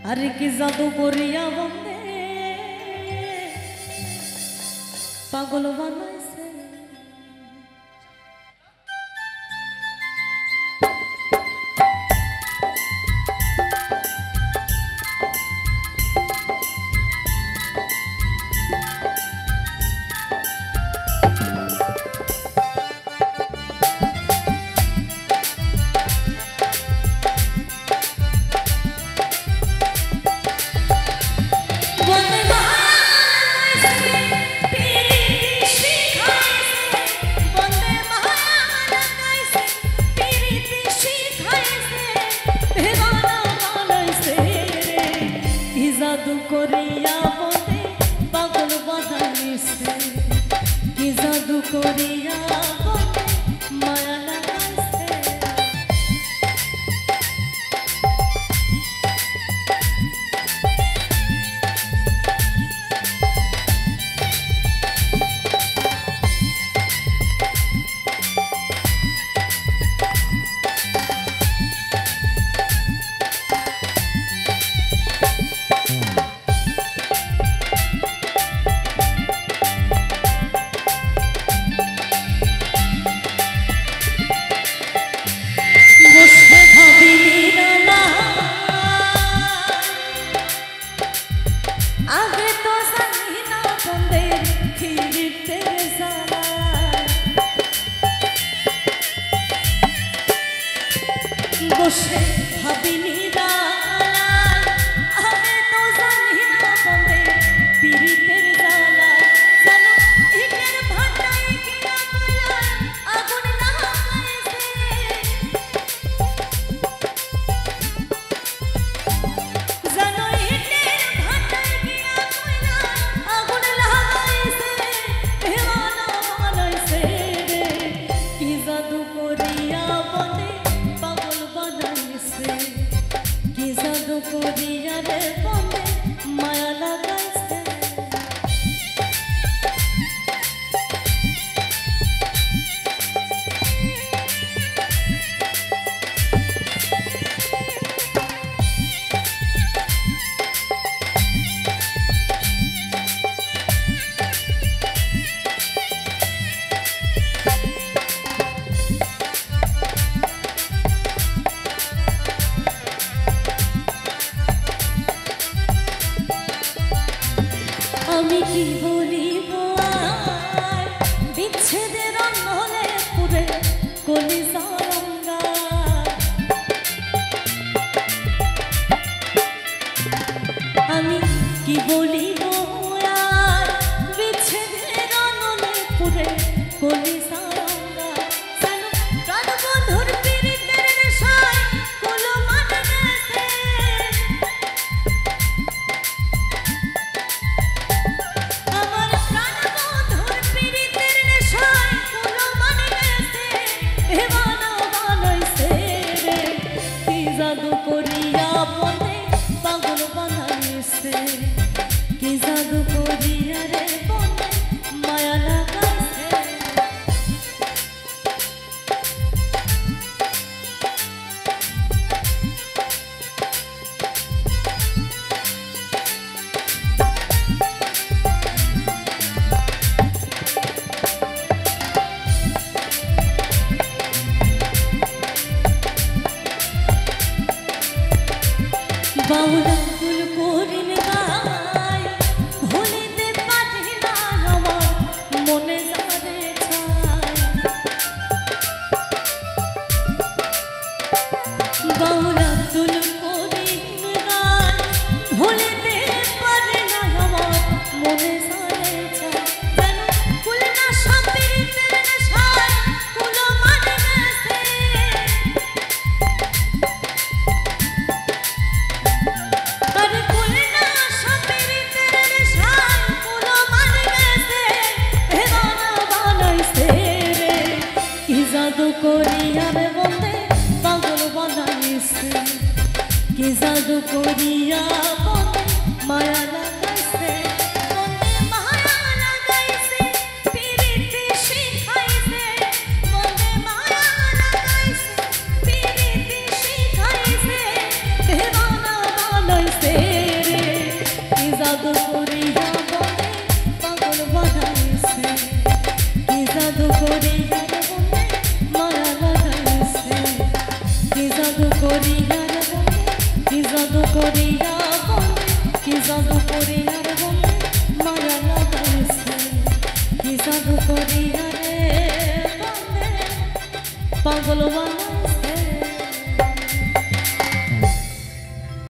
আরে কি জাদু করিয়া বন্দে পাগল বানাইছে জাদু করিয়া বন্দে পাগল বানাইছে কি জাদু করিয়া বন্দে মায়া লাগাইছে आगे तो सही ना बंदे खीरते ज़ाला बसे भाबिनी डाला आगे तो सही ना बंदे पीरते ज़ाला चलो इधर भाटाई किया कोयला आगुन ना कैसे चलो इधर माया लगाइছে আমি কি বলিব আর বিচ্ছেদের অনলে পুরে কলিজার অঙ্গার আমি কি বলিব আর বিচ্ছেদের অনলে পুরে কলিজার অঙ্গার জানো প্রাণ বন্ধুর পীড়িতের নেশায় কুলো মানে গেছে জাদু করিয়া বন্দে পাগল বানাইছে কি জাদু করিয়া রে বন্দে মায়া লাগাইছে বাউলা ফুল করিন গায় ভুলিতে পারি না আমার মনে যারে ছায় বাউলা ফুল করিন গায় ভুলিতে পারি না আমার মনে যারে ছায় যেন ফুল না সাপিরিতের নেশায় কুলো মানে গেছে জাদু করিয়া রে বন্দে পাগল বানাইছে কি জাদু করিয়া বন্দে মায়া লাগাইছে বন্দে মায়া লাগাইছে পীড়িতে শিখাইছে বন্দে মায়া লাগাইছে পীড়িতে শিখাইছে দেওয়ানা বানাইছে জাদু করিয়া বলে পাগল বানাইছে কি জাদু করিয়া বলে মায়া লাগাইছে কি জাদু করিয়া বলে কি জাদু করিয়া বলে কি জাদু করিয়া বলে মায়া লাগাইছে কি জাদু করিয়া রে বলে পাগল বানাইছে